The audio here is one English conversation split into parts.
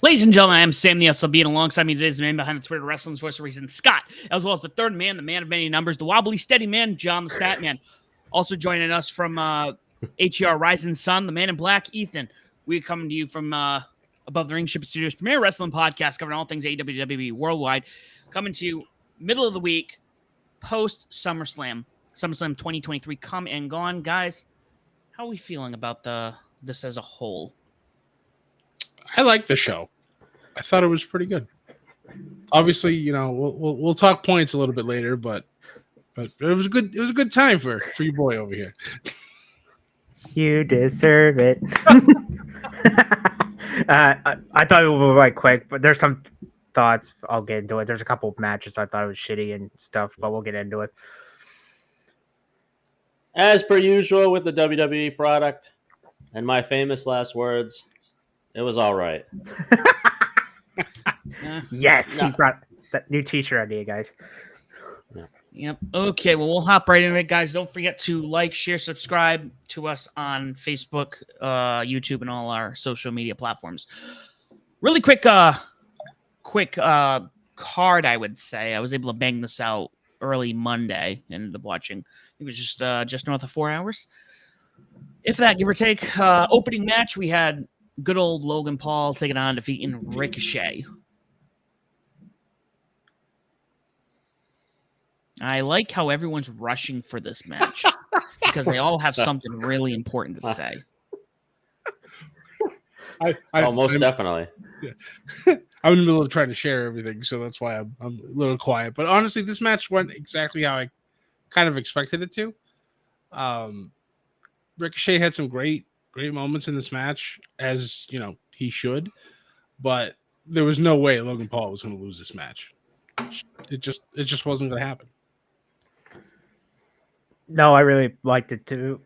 Ladies and gentlemen, I am Sam the SLB, and alongside me today is the man behind the Twitter Wrestling's Voice of Reason, Scott, as well as the third man, the man of many numbers, the wobbly steady man, John the Stat Man. Also joining us from ATR Rising Sun, the man in black, Ethan. We are coming to you from Above the Ring Ship Studios, premier wrestling podcast covering all things AEW, WWE worldwide. Coming to you middle of the week, post SummerSlam 2023 come and gone. Guys, how are we feeling about this as a whole? I like the show. I thought it was pretty good. Obviously, you know, we'll talk points a little bit later, but it was a good time for your boy over here. You deserve it. I thought it would be quite quick, but there's some thoughts. I'll get into it. There's a couple of matches I thought it was shitty and stuff, but we'll get into it. As per usual with the WWE product, and my famous last words, it was all right. Yes, he brought that new t-shirt idea, guys. Yep. Okay, well, we'll hop right into it, guys. Don't forget to like, share, subscribe to us on Facebook, YouTube, and all our social media platforms. Really quick card, I would say. I was able to bang this out early Monday. Ended up watching. It was just north of 4 hours. If that, give or take. Opening match, we had good old Logan Paul taking on defeating Ricochet. I like how everyone's rushing for this match because they all have something really important to say. Most definitely. Yeah. I'm in the middle of trying to share everything, so that's why I'm a little quiet. But honestly, this match went exactly how I kind of expected it to. Ricochet had some great moments in this match, as you know he should, but there was no way Logan Paul was going to lose this match. It just wasn't going to happen. No, I really liked it too.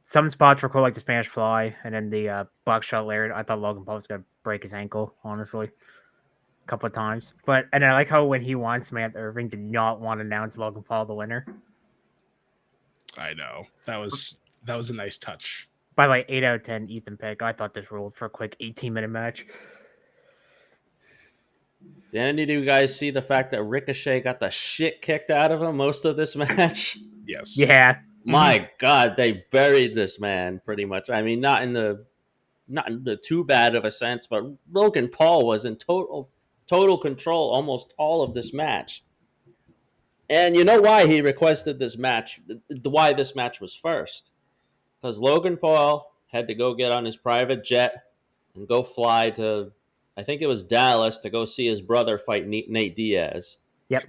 Some spots were cool, like the Spanish Fly, and then the buckshot layer. I thought Logan Paul was going to break his ankle, honestly, a couple of times. And I like how when he won, Samantha Irving did not want to announce Logan Paul the winner. I know. That was a nice touch. By the way, 8 out of 10 Ethan pick. I thought this ruled for a quick 18-minute match. Did any of you guys see the fact that Ricochet got the shit kicked out of him most of this match? Yes. Yeah. My God, they buried this man pretty much. I mean, not in the too bad of a sense, but Logan Paul was in total control almost all of this match. And you know why he requested this match? Why this match was first? Because Logan Paul had to go get on his private jet and go fly to, I think it was Dallas, to go see his brother fight Nate Diaz. Yep.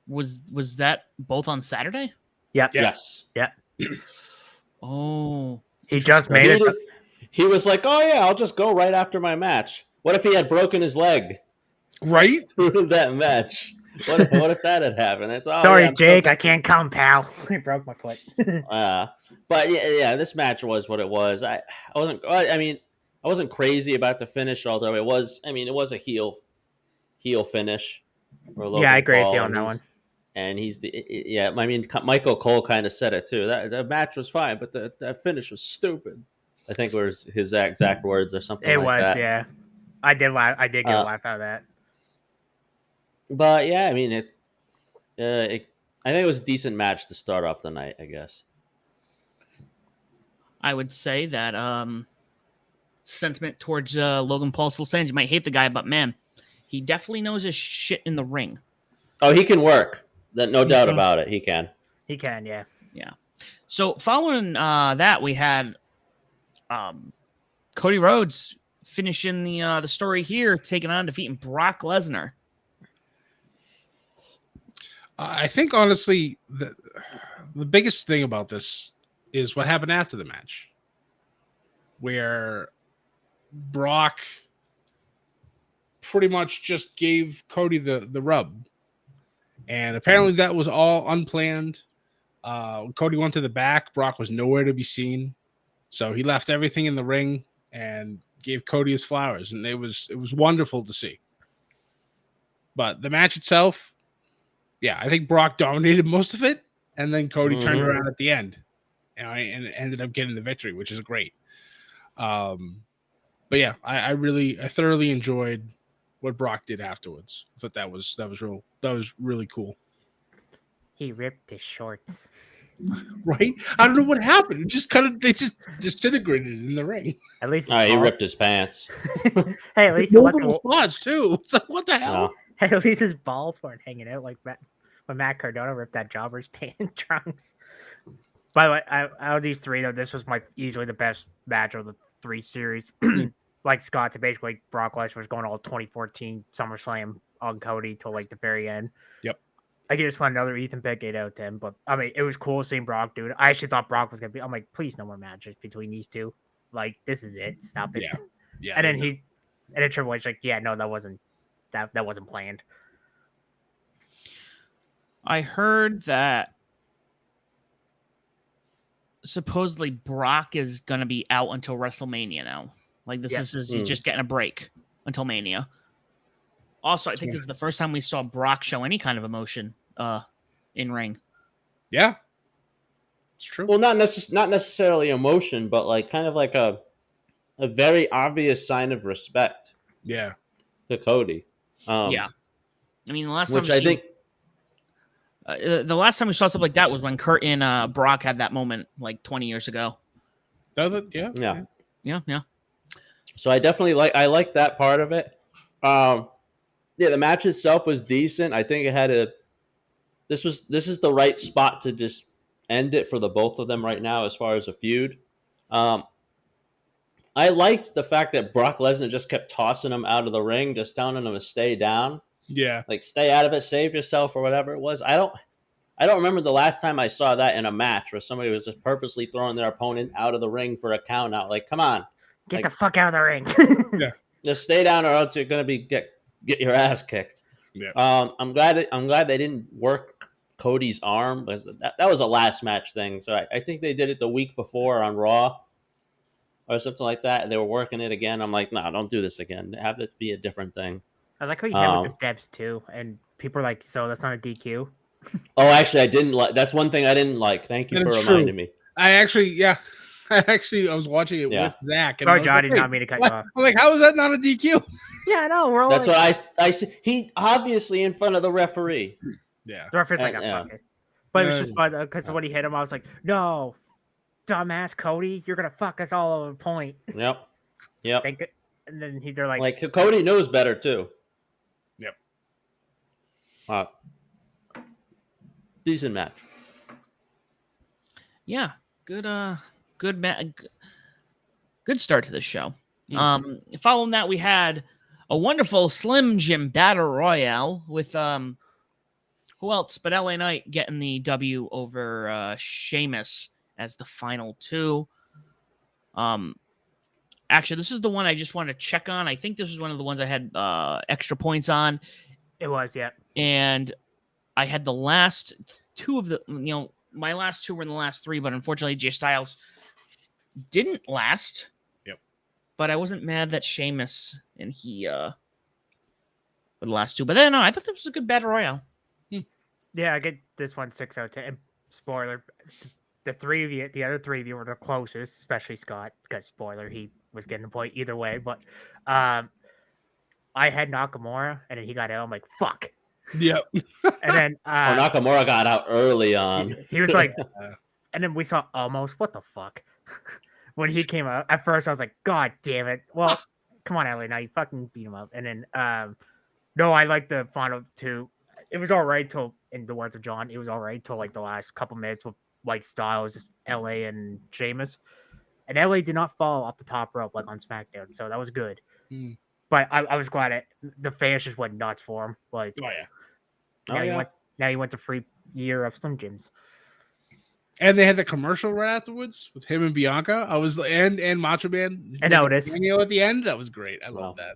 Was that both on Saturday? Yep. Yes. Yep. Oh. He just made it. He was like, oh yeah, I'll just go right after my match. What if he had broken his leg? Right? Through that match. What if that had happened? Sorry, Jake, I can't come, pal. I broke my foot. But yeah, this match was what it was. I wasn't crazy about the finish, although it was a heel finish. Yeah, I agree with you on that one. And Michael Cole kind of said it too. The match was fine, but the finish was stupid. I think it was his exact words or something like that. It was, yeah. I did laugh. I did get a laugh out of that. But yeah, I mean, I think it was a decent match to start off the night, I guess. I would say that sentiment towards Logan Paul still stands. You might hate the guy, but man, he definitely knows his shit in the ring. Oh, he can work. No doubt about it. He can. He can, yeah. Yeah. So following that, we had Cody Rhodes finishing the story here, taking on defeating Brock Lesnar. I think, honestly, the biggest thing about this is what happened after the match, where Brock pretty much just gave Cody the rub. And apparently that was all unplanned. Cody went to the back. Brock was nowhere to be seen. So he left everything in the ring and gave Cody his flowers. And it was wonderful to see. But the match itself, yeah, I think Brock dominated most of it. And then Cody turned around at the end, and ended up getting the victory, which is great. But yeah, I thoroughly enjoyed what Brock did afterwards. I thought that was really cool. He ripped his shorts. Right? I don't know what happened. It just they just disintegrated in the ring. At least He ripped his pants. Hey, at least it wasn't. Multiple spots too. It's like, what the hell? No. Hey, at least his balls weren't hanging out like when Matt Cardona ripped that jobber's pant trunks. By the way, out of these three, though, this was easily the best match of the 3 series. Like Scott, to basically Brock Lesnar was going all 2014 SummerSlam on Cody till like the very end. Yep. I just want another Ethan pick 8 out of 10, but I mean, it was cool seeing Brock do it. I actually thought Brock was gonna be. I'm like, please, no more matches between these two. Like, this is it. Stop it. Yeah. And then Triple H like, yeah, no, that wasn't planned. I heard that supposedly Brock is going to be out until WrestleMania now. Like this is he's just getting a break until Mania. Also, I think this is the first time we saw Brock show any kind of emotion in ring. Yeah. It's true. Well, not necessarily emotion, but like kind of like a very obvious sign of respect. Yeah. To Cody. Yeah. I mean, the last time the last time we saw something like that was when Kurt and Brock had that moment like 20 years ago. Yeah. So I definitely like that part of it. Yeah, the match itself was decent. I think it had this is the right spot to just end it for the both of them right now as far as a feud. I liked the fact that Brock Lesnar just kept tossing him out of the ring, just telling him to stay down. Yeah. Like stay out of it, save yourself or whatever it was. I don't remember the last time I saw that in a match where somebody was just purposely throwing their opponent out of the ring for a count out. Like, come on. Get the fuck out of the ring. Yeah. Just stay down or else you're gonna get your ass kicked. Yeah. I'm glad they didn't work Cody's arm because that was a last match thing. So I think they did it the week before on Raw or something like that. And they were working it again. I'm like, no, don't do this again. Have it be a different thing. I was like, how you hit with the steps too, and people are like, so that's not a DQ. Oh, actually, I didn't like. That's one thing I didn't like. Thank you for reminding me. I was watching it with Zach. And John, did not mean to cut you off. I'm like, how is that not a DQ? Yeah, I know. We're all That's what I see. He obviously in front of the referee. Yeah. The referee's like, fuck it. But it was just fun because when he hit him, I was like, no, dumbass Cody, you're going to fuck us all over point. Yep. And then they're like, Cody knows better too. Yep. Decent match. Yeah. Good start to the show. Following that, we had a wonderful Slim Jim Battle Royale with who else but LA Knight getting the W over Sheamus as the final 2. Actually, this is the one I just want to check on. I think this was one of the ones I had extra points on. It was, yeah. And I had the last 2 of the, my last 2 were in the last 3, but unfortunately, Jay Styles didn't last. Yep. But I wasn't mad that Sheamus and he were the last 2. But then, no, I thought this was a good Battle Royale. Yeah, I get this one 6 out of 10. And spoiler, the other 3 of you were the closest, especially Scott, because spoiler, he was getting a point either way. But I had Nakamura, and then he got out. I'm like, fuck. Yep. And then Nakamura got out early on. He was like, and then we saw almost, what the fuck? When he came out, at first I was like, God damn it. Well, come on, LA, now you fucking beat him up. And then, no, I like the final 2. It was all right till, in the words of John, it was all right till like the last couple minutes with like Styles, LA, and Sheamus. And LA did not fall off the top rope like on SmackDown, so that was good. But I was glad the fans just went nuts for him. Like, now you went to free year of Slim Jims. And they had the commercial right afterwards with him and Bianca. I was and Macho Man and Otis. At the end, that was great. I love that.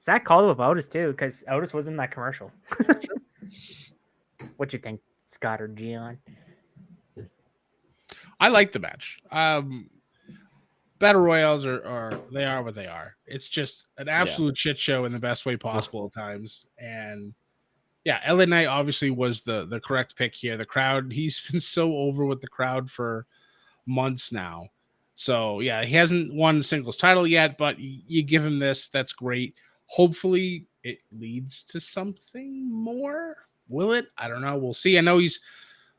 Zach called it with Otis too, because Otis was in that commercial. What you think, Scott or Gian? I like the match. Battle Royales are what they are. It's just an absolute shit show in the best way possible at times. And yeah, LA Knight obviously was the correct pick here. The crowd, he's been so over with the crowd for months now. So yeah, he hasn't won the singles title yet, but you give him this, that's great. Hopefully it leads to something more. Will it? I don't know. We'll see. I know he's,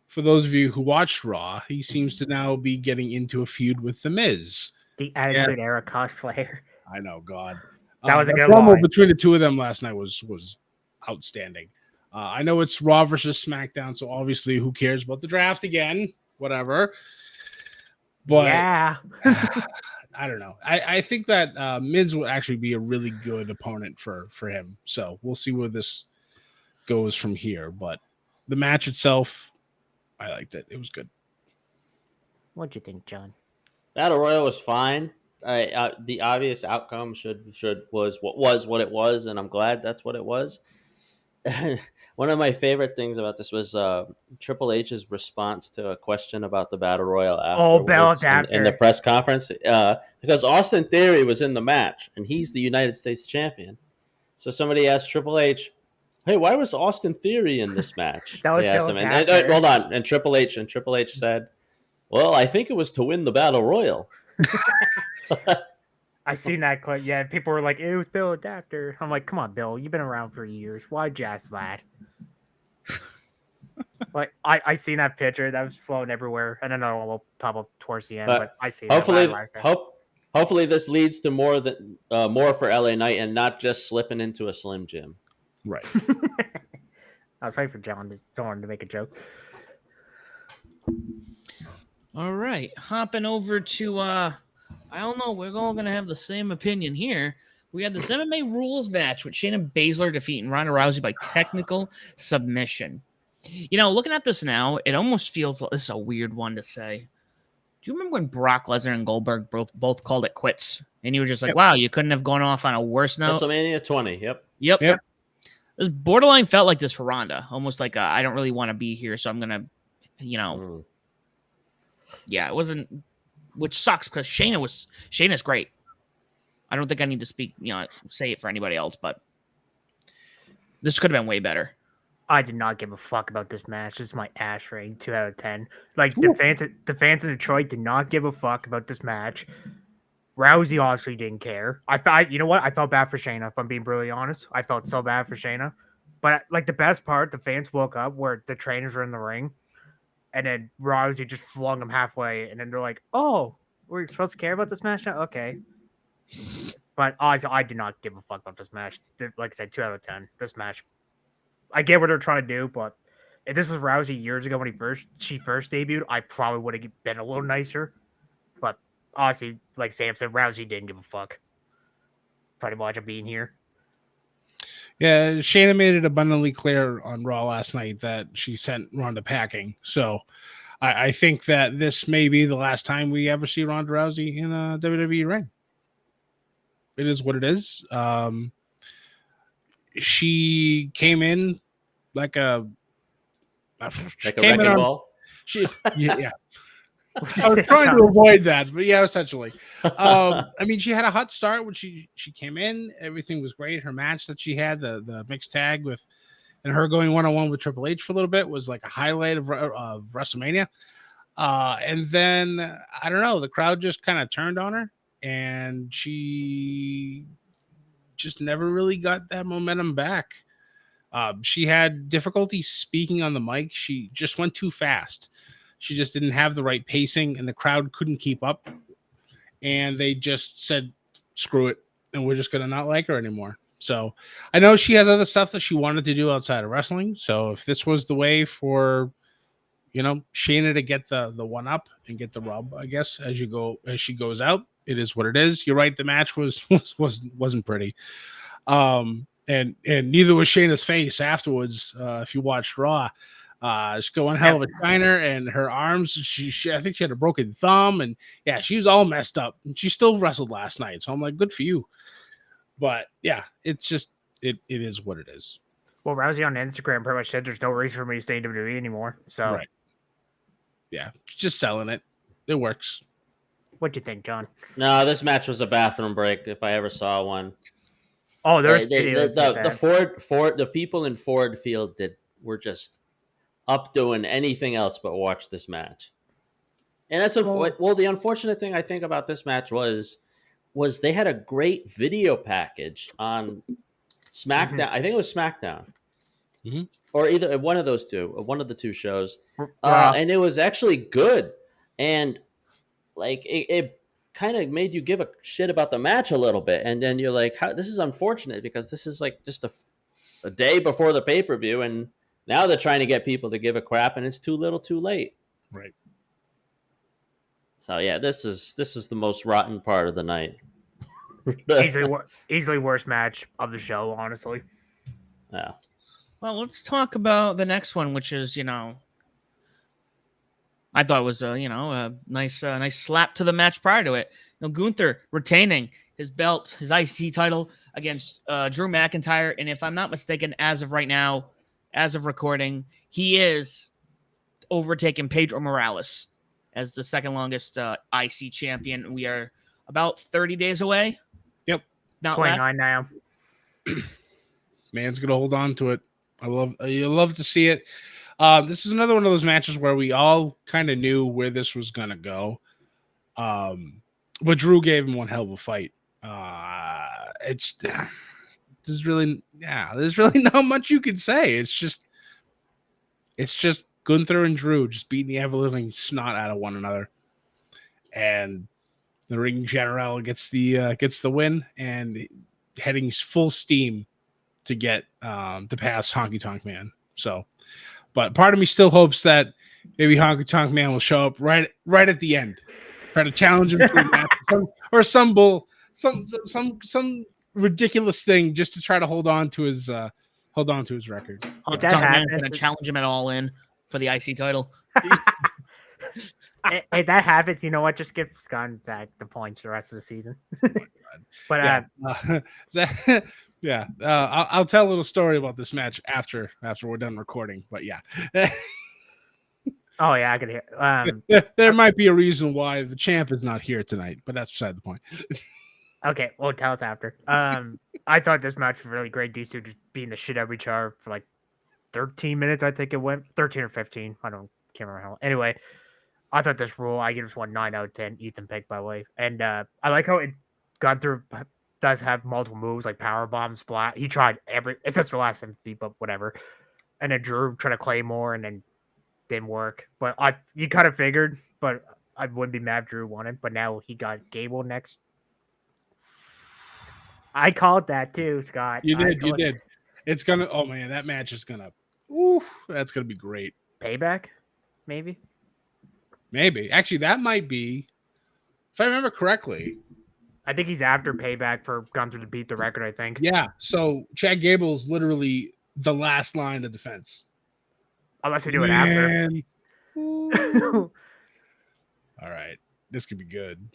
for those of you who watched Raw, he seems to now be getting into a feud with The Miz. The Attitude Era cosplayer. I know, God. That was a good promo line. between the two of them last night was outstanding. I know it's Raw versus SmackDown, so obviously who cares about the draft again? Whatever. But yeah. I don't know. I think that Miz will actually be a really good opponent for him. So we'll see where this goes from here. But the match itself, I liked it. It was good. What'd you think, John? Battle Royal was fine. The obvious outcome was what it was, and I'm glad that's what it was. One of my favorite things about this was Triple H's response to a question about the Battle Royal afterwards in the press conference, because Austin Theory was in the match and he's the United States champion. So somebody asked Triple H, "Hey, why was Austin Theory in this match?" That was they asked him, and hold on, and Triple H said, "Well, I think it was to win the Battle Royal." I seen that clip. Yeah, people were like, "It was Bill Adapter." I'm like, "Come on, Bill, you've been around for years. Why'd you ask that?" Like, I seen that picture that was floating everywhere, and then we'll talk about towards the end. But I see. Hopefully, this leads to more for LA Knight and not just slipping into a Slim Jim. Right. I was waiting for someone to make a joke. All right, hopping over to I don't know. We're all gonna have the same opinion here. We had this MMA rules match with Shayna Baszler defeating Ronda Rousey by technical submission. You know, looking at this now, it almost feels like this is a weird one to say. Do you remember when Brock Lesnar and Goldberg both called it quits? And you were just like, wow, you couldn't have gone off on a worse note. WrestleMania 20, Yep. This borderline felt like this for Ronda. Almost like I don't really want to be here, so I'm going to, Yeah, it wasn't, which sucks because Shayna's great. I don't think I need to say it for anybody else, but this could have been way better. I did not give a fuck about this match. This is my ass rating, 2 out of 10. Like, the fans in Detroit did not give a fuck about this match. Rousey honestly didn't care. You know what? I felt bad for Shayna, if I'm being brutally honest. I felt so bad for Shayna. But, like, the best part, the fans woke up where the trainers were in the ring, and then Rousey just flung them halfway, and then they're like, oh, we're supposed to care about this match now? Okay. But honestly, I did not give a fuck about this match. Like I said, 2 out of 10. This match, I get what they're trying to do, but if this was Rousey years ago when she first debuted, I probably would have been a little nicer. But honestly, like Sam said, Rousey didn't give a fuck. Pretty much of being here. Yeah, Shayna made it abundantly clear on Raw last night that she sent Ronda packing. So I think that this may be the last time we ever see Ronda Rousey in a WWE ring. It is what it is. She came in like a wrecking ball. Yeah. I was trying to avoid that, but yeah, essentially. I mean, she had a hot start when she came in. Everything was great. Her match that she had, the mixed tag with, and her going 1-on-1 with Triple H for a little bit was like a highlight of WrestleMania. And then I don't know, the crowd just kind of turned on her, and she just never really got that momentum back. She had difficulty speaking on the mic. She just went too fast. She just didn't have the right pacing, and the crowd couldn't keep up. And they just said, screw it, and we're just going to not like her anymore. So I know she has other stuff that she wanted to do outside of wrestling. So if this was the way for, Shayna to get the one up and get the rub, I guess, as she goes out, it is what it is. You're right. The match wasn't pretty. And neither was Shayna's face afterwards. If you watched Raw, she's going hell of a shiner, and her arms, I think she had a broken thumb, and yeah, she was all messed up. And she still wrestled last night. So I'm like, good for you. But yeah, it's just, it is what it is. Well, Rousey on Instagram pretty much said there's no reason for me to stay in WWE anymore. So right. Yeah, just selling it. It works. What'd you think, John? No, this match was a bathroom break if I ever saw one. Oh, there's videos. The people in Ford Field were just up doing anything else but watch this match. And that's well, the unfortunate thing I think about this match was they had a great video package on SmackDown. Mhm. I think it was SmackDown, Mhm. or either one of those two, or one of the two shows, Raw. and it was actually good. And like it kind of made you give a shit about the match a little bit, and then you're like, "How this is unfortunate because this is like just a day before the pay-per-view, and now they're trying to get people to give a crap, and it's too little, too late." Right. So yeah, this is the most rotten part of the night. Easily worst match of the show, honestly. Yeah. Well, let's talk about the next one, which is, I thought was a nice slap to the match prior to it. Gunther retaining his belt, his IC title against Drew McIntyre, and if I'm not mistaken, as of right now, as of recording, he is overtaking Pedro Morales as the second longest IC champion. We are about 30 days away. Yep, not 29 less. now. Man's gonna hold on to it. You love to see it. This is another one of those matches where we all kind of knew where this was gonna go. But Drew gave him one hell of a fight. There's really not much you can say. It's just Gunther and Drew just beating the ever-living snot out of one another, and the ring general gets the win and heading full steam to get to pass Honky Tonk Man. So, but part of me still hopes that maybe Honky Tonk Man will show up right at the end, try to challenge him to a match or some ridiculous thing just to try to hold on to his record. Honky Tonk Man's going to challenge him at All In for the IC title. If that happens, you know what? Just give Scott and Zach the points the rest of the season. But I'll tell a little story about this match after we're done recording. But yeah. Oh yeah, I could hear. There might be a reason why the champ is not here tonight, but that's beside the point. Okay, well, tell us after. I thought this match was really great. These two just beating the shit out of each other for like 13 minutes. I think it went 13 or 15. Can't remember how. Anyway, I thought this rule. I give this one 9 out of 10. Ethan picked, by the way, and I like how it got through. Does have multiple moves like power bomb, splat. He tried except the last MVP, but whatever. And then Drew tried to Claymore, and then didn't work. But you kind of figured, but I wouldn't be mad if Drew won it. But now he got Gable next. I called that too, Scott. You did. It's gonna. Oh man, that match is gonna. Ooh, that's gonna be great. Payback, maybe. Actually, that might be. If I remember correctly. I think he's after Payback for Gunther to beat the record, I think. Yeah, so Chad Gable's literally the last line of defense. Unless they do it after. All right. This could be good.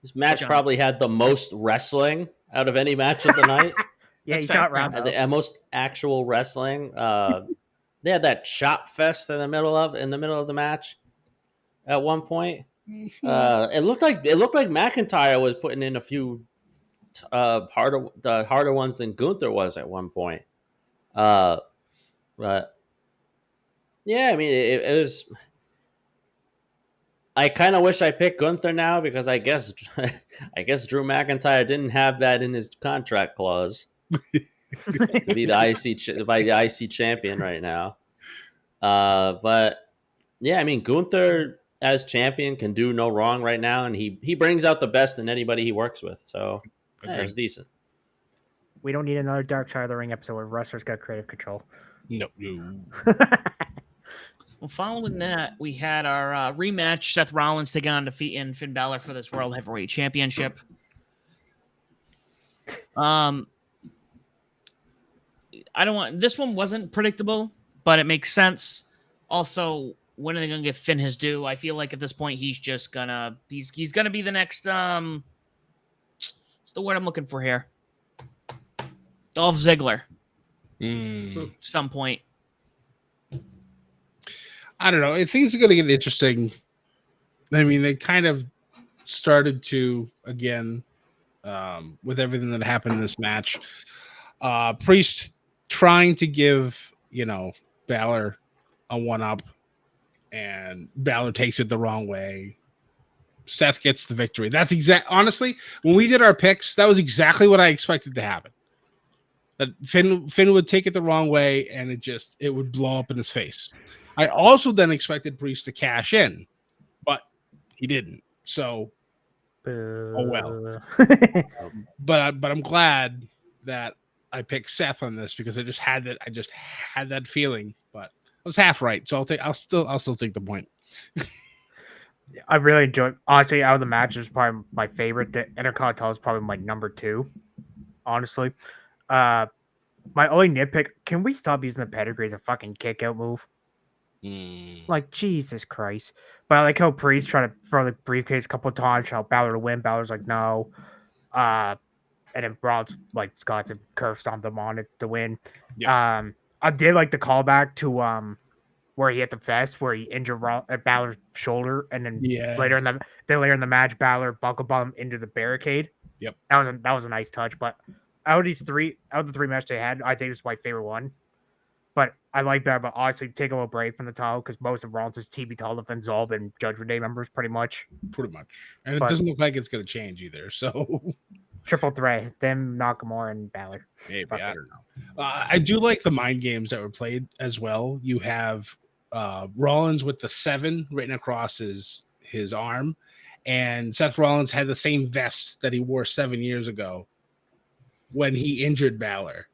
This match probably had the most wrestling out of any match of the night. Yeah, he shot round. The most actual wrestling. They had that chop fest in the middle of the match. At one point, it looked like McIntyre was putting in a few harder ones than Gunther was at one point. But yeah, I mean, it was. I kind of wish I picked Gunther now because I guess Drew McIntyre didn't have that in his contract clause to be the IC champion right now. But yeah, I mean, Gunther as champion can do no wrong right now, and he brings out the best in anybody he works with. So yeah, it's decent. We don't need another Dark Side of the Ring episode where wrestlers got creative control. No. Well, following that, we had our rematch: Seth Rollins taking on defeating Finn Balor for this World Heavyweight Championship. I don't want this one wasn't predictable, but it makes sense. Also, when are they gonna give Finn his due? I feel like at this point he's just gonna he's gonna be the next what's the word I'm looking for here? Dolph Ziggler. At some point. I don't know. Things are gonna get interesting. I mean, they kind of started to again with everything that happened in this match. Priest trying to give, Balor a 1-up, and Balor takes it the wrong way. Seth gets the victory. That's honestly, when we did our picks, that was exactly what I expected to happen. That Finn would take it the wrong way, and it would blow up in his face. I also then expected Priest to cash in, but he didn't. So, oh well. But I'm glad that I picked Seth on this because I just had that feeling. But I was half right, so I'll still take the point. I really enjoyed. Honestly, out of the matches, probably my favorite. The Intercontinental is probably my number 2. Honestly, my only nitpick: can we stop using the pedigree as a fucking kick out move? Like, Jesus Christ. But I like how Priest tried to throw the briefcase a couple of times, how Balor to win. Balor's like, no. And then Braun's like Scott to curve stomp them on it to win. Yeah. I did like the callback to where he hit the vest, where he injured Balor's shoulder, and then later in the match, Balor buckle bomb into the barricade. Yep. That was a nice touch. But out of the 3 matches they had, I think this is my favorite one. But I like that. But honestly, take a little break from the title because most of Rollins' TV title defense all been Judgment Day members, pretty much. And it doesn't look like it's going to change either. So triple threat, them, Nakamura, and Balor. Maybe I don't know. I do like the mind games that were played as well. You have Rollins with the 7 written across his arm, and Seth Rollins had the same vest that he wore 7 years ago when he injured Balor.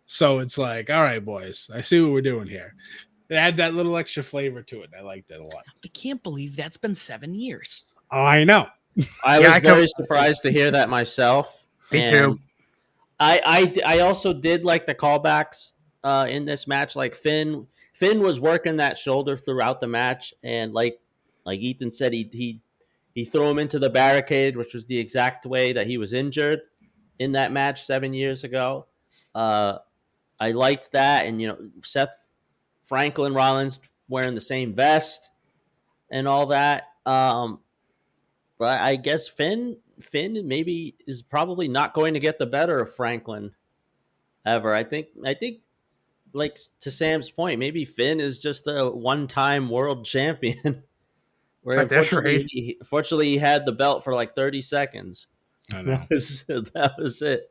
So it's like, all right, boys, I see what we're doing here. It had that little extra flavor to it. I liked it a lot. I can't believe that's been 7 years. Oh, I know. I was very surprised to hear that myself. Me too. I also did like the callbacks in this match. Like Finn was working that shoulder throughout the match, and like Ethan said, he threw him into the barricade, which was the exact way that he was injured in that match 7 years ago. I liked that, and Seth Franklin Rollins wearing the same vest and all that. But I guess Finn maybe is probably not going to get the better of Franklin ever. I think like to Sam's point, maybe Finn is just a one-time world champion. Where unfortunately he had the belt for like 30 seconds. I know. That was it.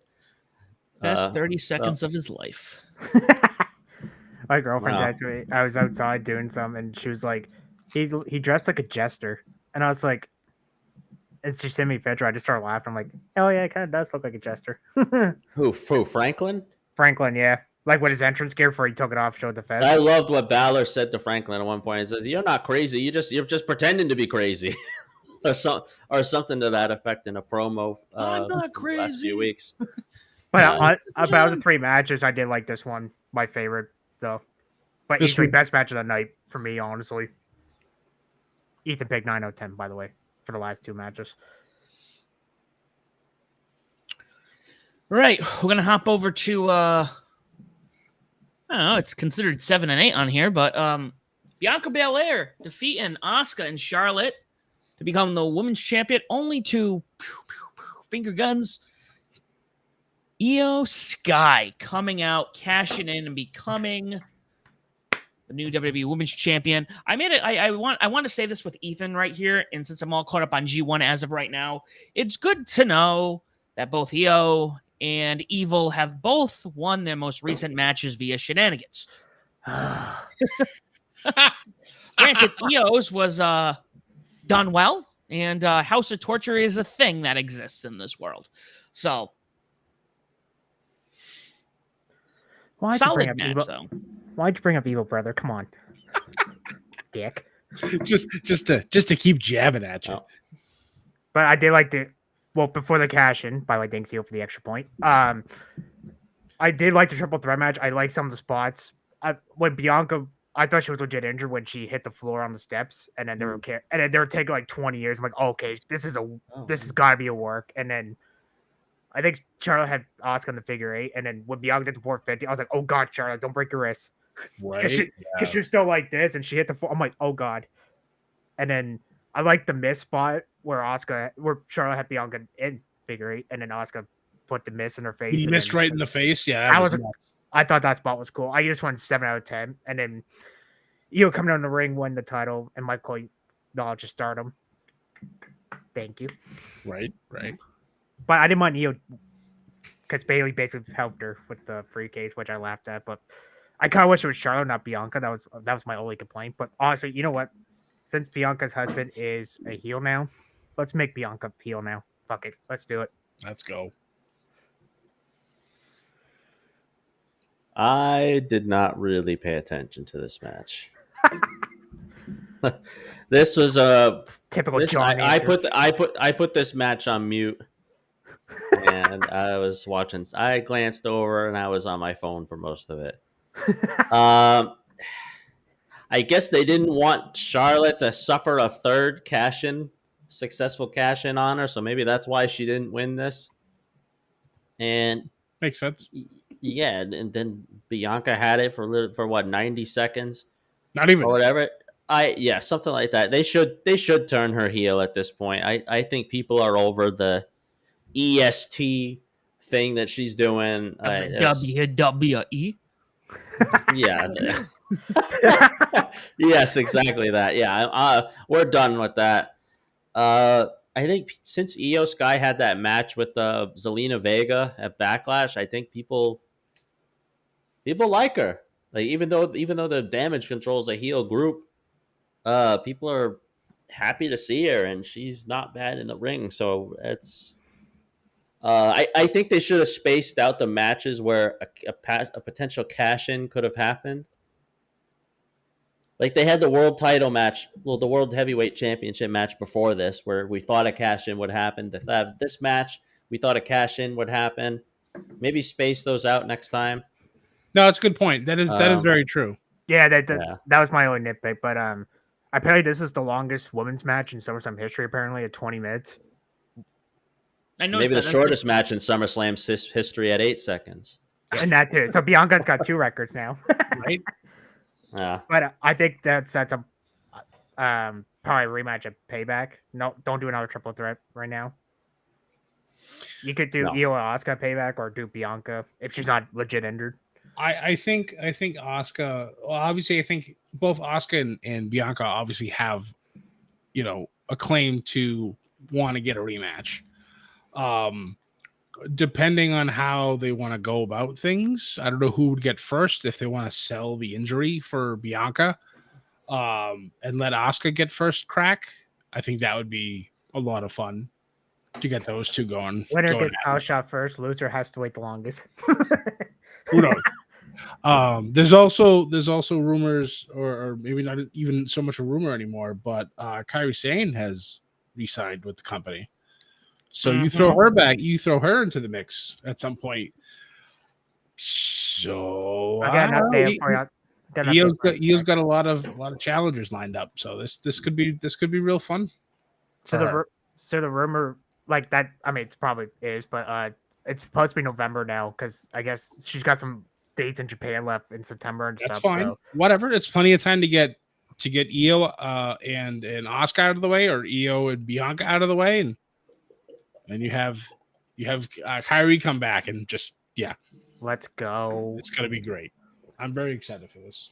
Best 30 seconds of his life. My girlfriend asked me, I was outside doing something, and she was like, he dressed like a jester. And I was like, and she sent me a picture. I just started laughing. I'm like, oh yeah, it kind of does look like a jester. Who, Franklin? Franklin, yeah. Like with his entrance gear before he took it off, showed the fest. I loved what Balor said to Franklin at one point. He says, "You're not crazy. You're just pretending to be crazy," or something to that effect in a promo. I'm not crazy. Last few weeks. But about the 3 matches, I did like this one. My favorite, though. But easily best match of the night for me, honestly. Ethan picked 9 out of 10, by the way, for the last 2 matches. Right, we're gonna hop over to I don't know, it's considered 7 and 8 on here, but Bianca Belair defeating Asuka and Charlotte to become the women's champion, only to finger guns. Io Sky coming out, cashing in, and becoming the new WWE Women's Champion. I made it. I want to say this with Ethan right here, and since I'm all caught up on G1 as of right now, it's good to know that both Io and Evil have both won their most recent matches via shenanigans. Granted, Io's was done well, and House of Torture is a thing that exists in this world. So, solid match, though. Why'd you bring up Evil, brother? Come on, dick. just to keep jabbing at you. Oh. But I did like before the cash in, by the way, thanks Io for the extra point. I did like the triple threat match. I like some of the spots. When Bianca, I thought she was legit injured when she hit the floor on the steps, and then they were taking like 20 years. I'm like, okay, this has gotta be a work. And then I think Charlotte had Asuka in the figure 8, and then when Bianca did the 450, I was like, oh god, Charlotte, don't break your wrist. Right? Because she was still like this, and she hit the floor. I'm like, oh god. And then I like the miss spot where Charlotte had Bianca in figure 8, and then Asuka put the miss in her face. He missed right in the face. Yeah, I thought that spot was cool. I just went 7 out of 10, and then Io coming on the ring, won the title, and Michael Cole acknowledged stardom. Thank you. Right. But I didn't want Io because Bailey basically helped her with the briefcase, which I laughed at. But I kind of wish it was Charlotte, not Bianca. That was my only complaint. But honestly, you know what? Since Bianca's husband is a heel now, let's make Bianca heel now. Fuck it, let's do it. Let's go. I did not really pay attention to this match. This was a Typical this, John. I put this match on mute, and I was watching. I glanced over, and I was on my phone for most of it. I guess they didn't want Charlotte to suffer a third successful cash in on her, so maybe that's why she didn't win this. And Makes sense. yeah, and then Bianca had it for what 90 seconds, Not even or whatever. Something like that. They should turn her heel at this point. I think people are over the EST thing that she's doing. WWE. Yeah. Yes, exactly that. Yeah, we're done with that. I think since Io Sky had that match with Zelina Vega at Backlash, I think people like her. Like even though the Damage Control is a heel group, people are happy to see her, and she's not bad in the ring. So it's. I think they should have spaced out the matches where a potential cash in could have happened. Like they had the world title match, the world heavyweight championship match before this, where we thought a cash in would happen. This match, we thought a cash in would happen. Maybe space those out next time. No, that's a good point. That is very true. Yeah, that was my only nitpick. But apparently this is the longest women's match in SummerSlam history. Apparently at 20 minutes. I know maybe the shortest match in SummerSlam's history at 8 seconds. And that too. So Bianca's got 2 records now. Right. Yeah. But I think that's a probably a rematch at Payback. No, don't do another triple threat right now. You could do Io and Asuka Payback, or do Bianca if she's not legit injured. I think Asuka. Well, obviously, I think both Asuka and Bianca obviously have, a claim to want to get a rematch. Depending on how they want to go about things, I don't know who would get first. If they want to sell the injury for Bianca, and let Asuka get first crack, I think that would be a lot of fun to get those two going. Winner gets house shot first. Loser has to wait the longest. Who knows? There's also rumors, or maybe not even so much a rumor anymore, but Kairi Sane has re-signed with the company. So you throw her back, you throw her into the mix at some point. So I got an update for you. Io's got a lot of challengers lined up. So this could be real fun. So the rumor like that, I mean, it's probably is, but it's supposed to be November now because I guess she's got some dates in Japan left in September and That's stuff. fine. So. Whatever. It's plenty of time to get Io and Asuka out of the way, or Io and Bianca out of the way, and you have Kairi come back and just Let's go. It's gonna be great. I'm very excited for this.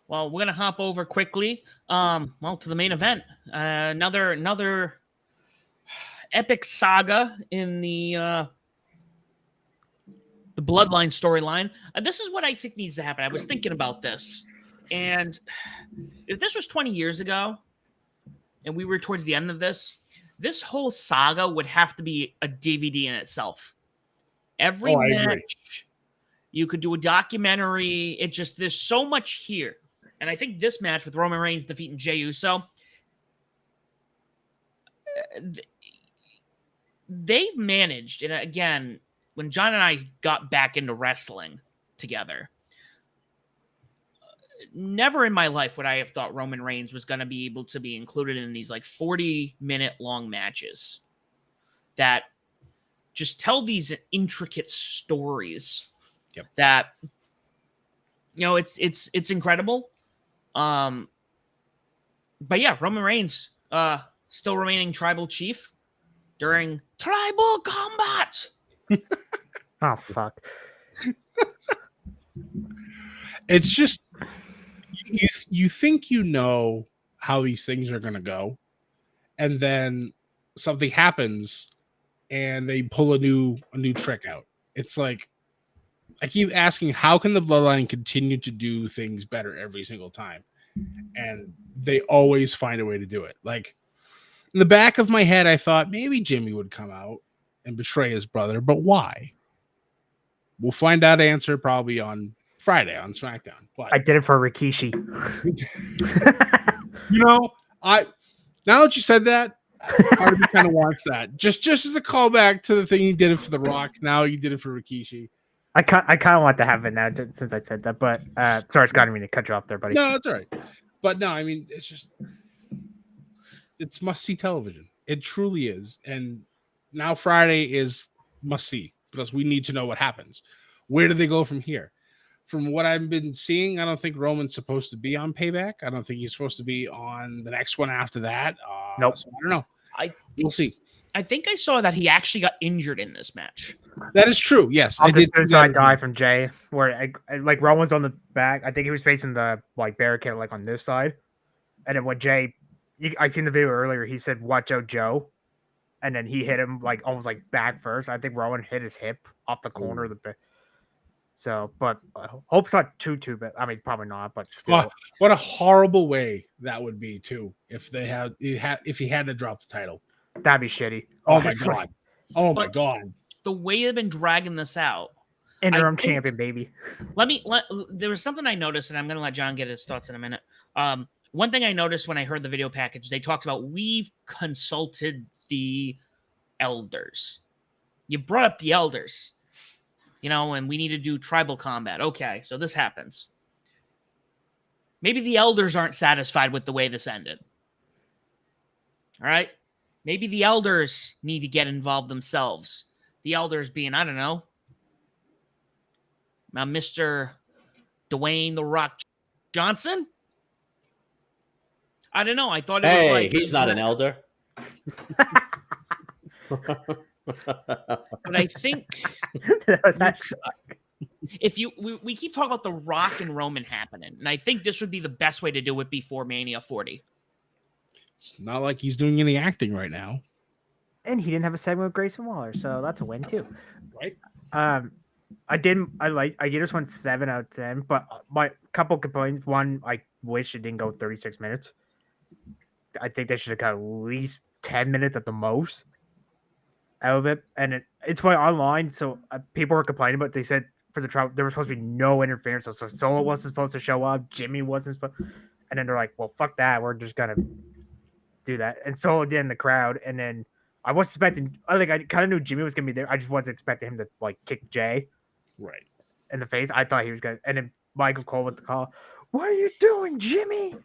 Well, we're gonna hop over quickly. To the main event. Another epic saga in the Bloodline storyline. This is what I think needs to happen. I was thinking about this, and if this was 20 years ago, and we were towards the end of this whole saga would have to be a DVD in itself. Every match, you could do a documentary. It just, there's so much here. And I think this match with Roman Reigns defeating Jey Uso, they've managed, and again, when John and I got back into wrestling together, never in my life would I have thought Roman Reigns was going to be able to be included in these like 40-minute long matches that just tell these intricate stories. Yep. That, it's incredible. But yeah, Roman Reigns still remaining tribal chief during tribal combat. Oh fuck. It's just you think you know how these things are going to go, and then something happens and they pull a new trick out. It's like I keep asking, how can the Bloodline continue to do things better every single time? And they always find a way to do it. Like in the back of my head, I thought maybe Jimmy would come out and betray his brother, but why? We'll find out answer probably on Friday on SmackDown. But I did it for Rikishi. I now that you said that, part of me kind of wants that. Just as a callback to the thing he did it for The Rock. Now you did it for Rikishi. I kind of want to have it now since I said that. But sorry, Scott, I didn't mean to cut you off there, buddy. No, that's all right. But no, I mean it's must see television. It truly is. And now Friday is must see because we need to know what happens. Where do they go from here? From what I've been seeing, I don't think Roman's supposed to be on Payback. I don't think he's supposed to be on the next one after that. Nope. So I don't know. We'll see. I think I saw that he actually got injured in this match. That is true. Yes, I did. I die die from Jay, where like Roman's on the back. I think he was facing the like barricade like on this side, and then when Jay, I seen the video earlier. He said, "Watch out, Joe," and then he hit him like almost like back first. I think Roman hit his hip off the corner of the. So, but hope it's not too bad. I mean, probably not, but still. What a horrible way that would be too if he had to drop the title. That'd be shitty. Oh my god. Oh my god. The way they've been dragging this out. Interim champion, baby. There was something I noticed, and I'm going to let John get his thoughts in a minute. One thing I noticed when I heard the video package, they talked about we've consulted the elders. You brought up the elders, and we need to do tribal combat. Okay, so this happens. Maybe the elders aren't satisfied with the way this ended. All right? Maybe the elders need to get involved themselves. The elders being, I don't know, Mr. Dwayne The Rock Johnson? I don't know. I thought it was like... he's not an elder. But I think if we keep talking about The Rock and Roman happening, and I think this would be the best way to do it before Mania 40. It's not like he's doing any acting right now. And he didn't have a segment with Grayson Waller, so that's a win too. Right. I gave this one 7 out of 10, but my couple complaints. One, I wish it didn't go 36 minutes. I think they should have got at least 10 minutes at the most out of it. And it's why online, so people were complaining, but they said for the trial there was supposed to be no interference. So Solo wasn't supposed to show up, Jimmy wasn't supposed, and then they're like, well, fuck that, we're just gonna do that. And Solo did in the crowd, and then I was expecting, I kind of knew Jimmy was gonna be there. I just wasn't expecting him to like kick Jay right in the face. I thought he was gonna, and then Michael Cole with the call, "What are you doing, Jimmy?"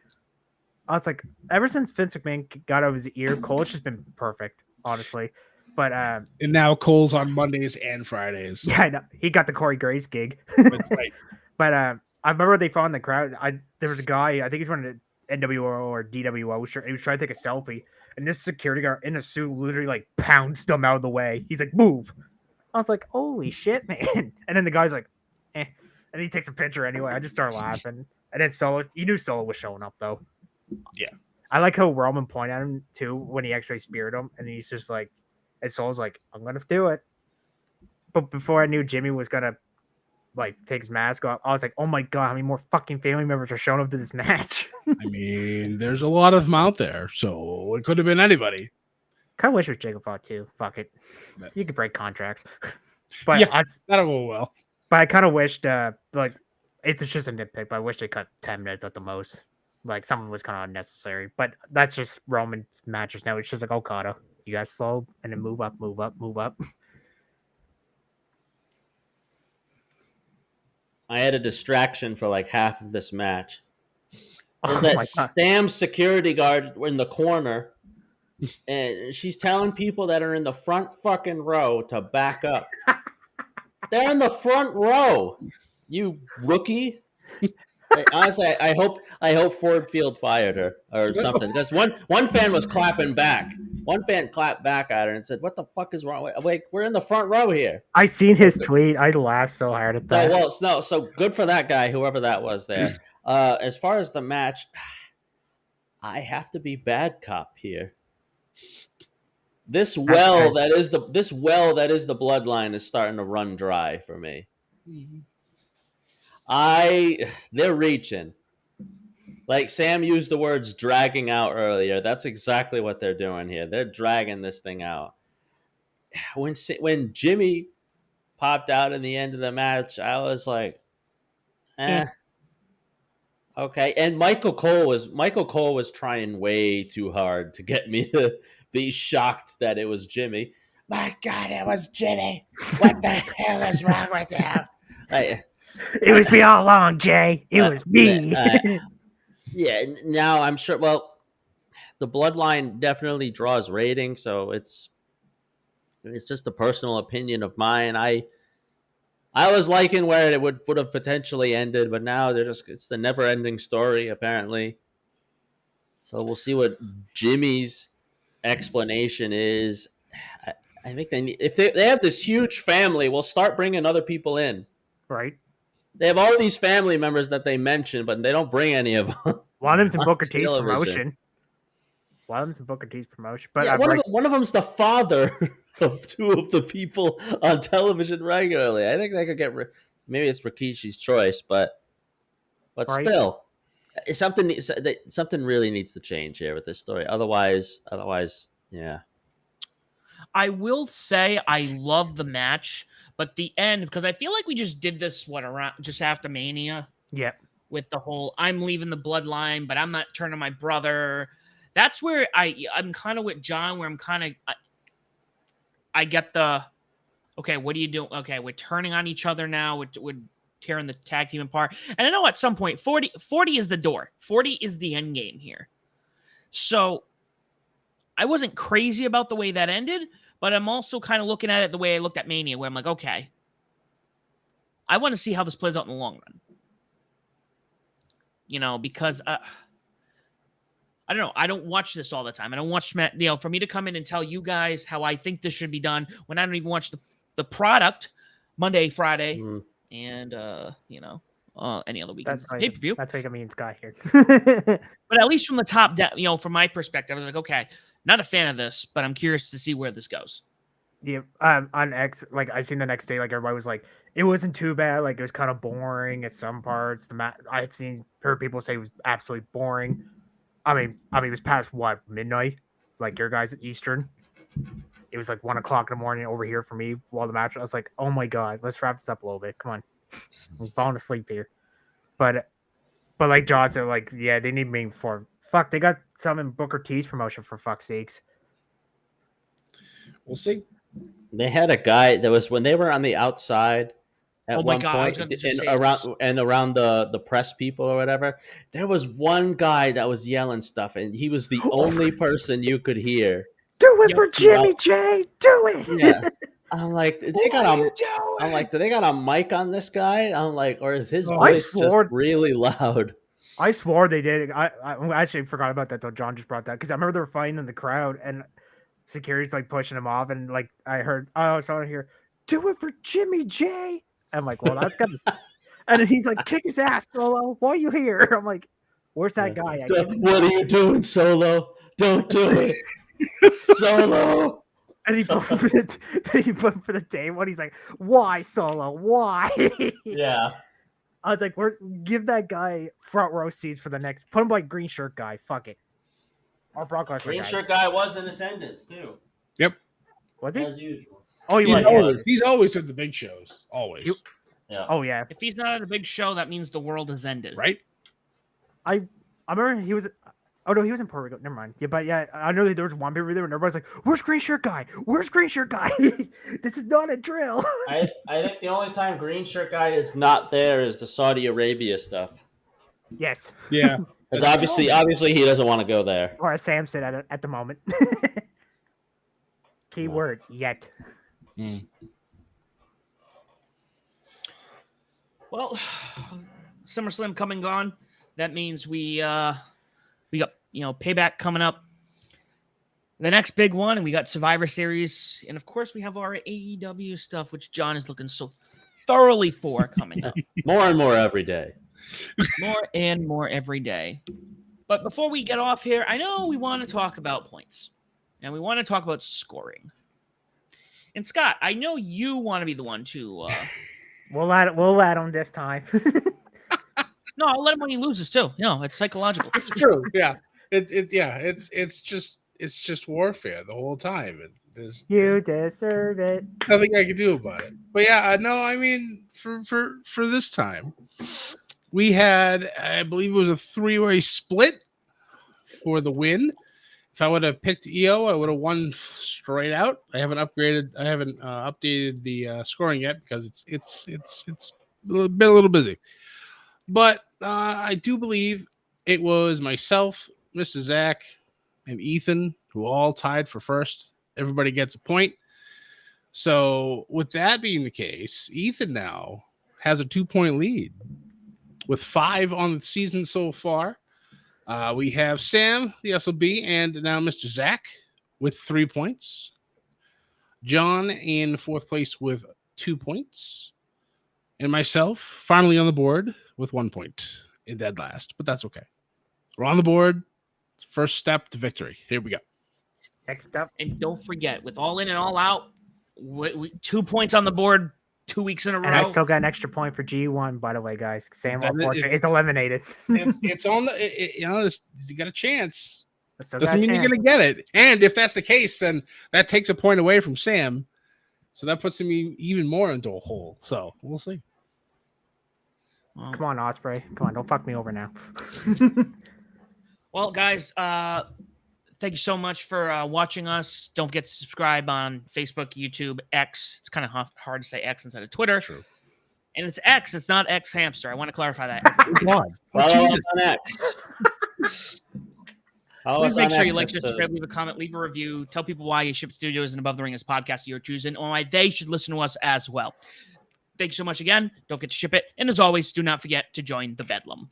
I was like, ever since Vince McMahon got out of his ear, Cole's just been perfect, honestly. But and now Cole's on Mondays and Fridays. Yeah, I know. He got the Corey Graves gig. That's right. But I remember they found in the crowd. There was a guy, I think he's wearing an NWO or DWO shirt. He was trying to take a selfie, and this security guard in a suit literally like pounced him out of the way. He's like, "Move!" I was like, "Holy shit, man!" And then the guy's like, "Eh," and he takes a picture anyway. I just started laughing. And then Solo, you knew Solo was showing up though. Yeah, I like how Roman pointed at him too when he actually speared him, and he's just like, and Solo's like, "I'm gonna do it." But before I knew Jimmy was gonna like take his mask off, I was like, "Oh my god, how many more fucking family members are showing up to this match?" I mean, there's a lot of them out there, so it could have been anybody. Kind of wish it was Jacob Fott too. Fuck it, you could break contracts. But yeah, that'll go well. But I kind of wished, like, it's just a nitpick. But I wish they cut 10 minutes at the most. Like, some of it was kind of unnecessary. But that's just Roman's matches now. It's just like Okada. You guys slow and then move up, move up, move up. I had a distraction for like half of this match. There's Oh that damn security guard in the corner, and she's telling people that are in the front fucking row to back up. They're in the front row, you rookie. Honestly, I hope Ford Field fired her or something, because one fan was clapping back. One fan clapped back at her and said, "What the fuck is wrong? Wait, we're in the front row here." I seen his tweet. I laughed so hard at So that. well, no, so good for that guy, whoever that was there. As far as the match, I have to be bad cop here. This well that is the bloodline is starting to run dry for me. They're reaching. Like Sam used the words dragging out earlier. That's exactly what they're doing here. They're dragging this thing out. When Jimmy popped out in the end of the match, I was like, okay. And Michael Cole was trying way too hard to get me to be shocked that it was Jimmy. My God, it was Jimmy. What the hell is wrong with you? It was me all along, Jay. It was me. Yeah, now I'm sure. Well, the bloodline definitely draws ratings, so it's just a personal opinion of mine. I was liking where it would have potentially ended, but now it's the never ending story apparently. So we'll see what Jimmy's explanation is. I think if they have this huge family, we'll start bringing other people in. Right. They have all these family members that they mention, but they don't bring any of them. One of them's Booker T's promotion. One of them's Booker T's promotion. But yeah, one of them's the father of two of the people on television regularly. I think they could get maybe it's Rikishi's choice, but right. Still, something really needs to change here with this story. Otherwise, yeah. I will say I love the match, but the end, because I feel like we just did this around just after Mania. Yeah. With the whole I'm leaving the bloodline, but I'm not turning my brother. That's where I'm kind of with John, where I'm kind of I get the okay. What are you doing? Okay, we're turning on each other now. We're tearing the tag team apart. And I know at some point 40 is the door. 40 is the end game here. So I wasn't crazy about the way that ended, but I'm also kind of looking at it the way I looked at Mania, where I'm like, okay, I want to see how this plays out in the long run. You know, because I don't know. I don't watch this all the time. I don't watch for me to come in and tell you guys how I think this should be done when I don't even watch the product Monday, Friday, and any other weekends. Pay-per-view. That's why you got me and Scott here. But at least from the top down, from my perspective, I was like, okay, not a fan of this, but I'm curious to see where this goes. Yeah, on X, like I seen the next day, like everybody was like, it wasn't too bad. Like it was kind of boring at some parts. I had heard people say it was absolutely boring. I mean, it was past midnight, like your guys at Eastern. It was like 1 o'clock in the morning over here for me while the match. I was like, oh my God, let's wrap this up a little bit. Come on, I'm falling asleep here. But like John said, like yeah, they need me for fuck. They got some in Booker T's promotion for fuck's sakes. We'll see. They had a guy that was when they were on the outside at one point around the press people or whatever. There was one guy that was yelling stuff, and he was the only person you could hear. Do it for Jimmy J. Do it. Yeah. I'm like, do they got a mic on this guy? I'm like, or is his voice just really loud? I swore they did. I actually forgot about that though. John just brought that because I remember they were fighting in the crowd and security's like pushing him off, and like I heard, someone here, do it for Jimmy J. I'm like, well, that's good. And then he's like, kick his ass, Solo. Why are you here? I'm like, where's that guy? What are you doing, Solo? Don't do it, Solo. And he put for the day one. He's like, why, Solo? Why? Yeah. I was like, give that guy front row seats for the next. Put him like green shirt guy. Fuck it. Our Brock Lesnar green shirt guy was in attendance too. Yep. Was he? As usual. Oh, he was. He's always at the big shows. Always. Yeah. Oh yeah. If he's not at a big show, that means the world has ended. Right? I remember he was. Oh no, he was in Puerto Rico. Never mind. Yeah, but yeah, I know that there was one paper there, and everybody's like, "Where's green shirt guy? Where's green shirt guy? This is not a drill." I think the only time green shirt guy is not there is the Saudi Arabia stuff. Yes. Yeah. Because obviously he doesn't want to go there. Or as Sam said at the moment. Keyword yet. Well, SummerSlam coming gone. That means we got Payback coming up. the next big one, and we got Survivor Series, and of course we have our AEW stuff, which John is looking so thoroughly for coming up. More and more every day. More and more every day. But before we get off here, I know we want to talk about points, and we want to talk about scoring. And Scott, I know you want to be the one to. We'll let him this time. No, I'll let him when he loses too. No, it's psychological. It's true. Yeah. It's just warfare the whole time. And there's You deserve it. nothing I can do about it. But yeah, no, I mean for this time, we had, I believe it was a 3-way split for the win. If I would have picked EO, I would have won straight out. I haven't updated the scoring yet because it's been a little busy. But I do believe it was myself, Mr. Zach, and Ethan who all tied for first. Everybody gets a point. So with that being the case, Ethan now has a 2-point lead with 5 on the season so far. We have Sam, the SOB, and now Mr. Zach with 3 points. John in 4th place with 2 points. And myself finally on the board with 1 point in dead last. But that's okay. We're on the board. First step to victory. Here we go. Next up. And don't forget, with all in and all out, 2 points on the board 2 weeks in a row. And I still got an extra point for G1, by the way, guys. Sam, That unfortunately, is eliminated. It's on the, you got a chance. I still Doesn't got a mean you're chance. going to get it. And if that's the case, then that takes a point away from Sam. So that puts him even more into a hole. So we'll see. Well, Come on, Osprey. Come on, don't fuck me over now. well, guys, thank you so much for watching us. Don't forget to subscribe on Facebook, YouTube, X. It's kind of hard to say X instead of Twitter. True. And it's X. It's not X Hamster. I want to clarify that. God. Follow us Jesus. on X. Follow Please us make on sure you X. like, It's, subscribe, leave a comment, leave a review. Tell people why Ship Studio is an Above the Ring is podcast you're choosing, or why they should listen to us as well. Thank you so much again. Don't forget to ship it. And as always, do not forget to join the Bedlam.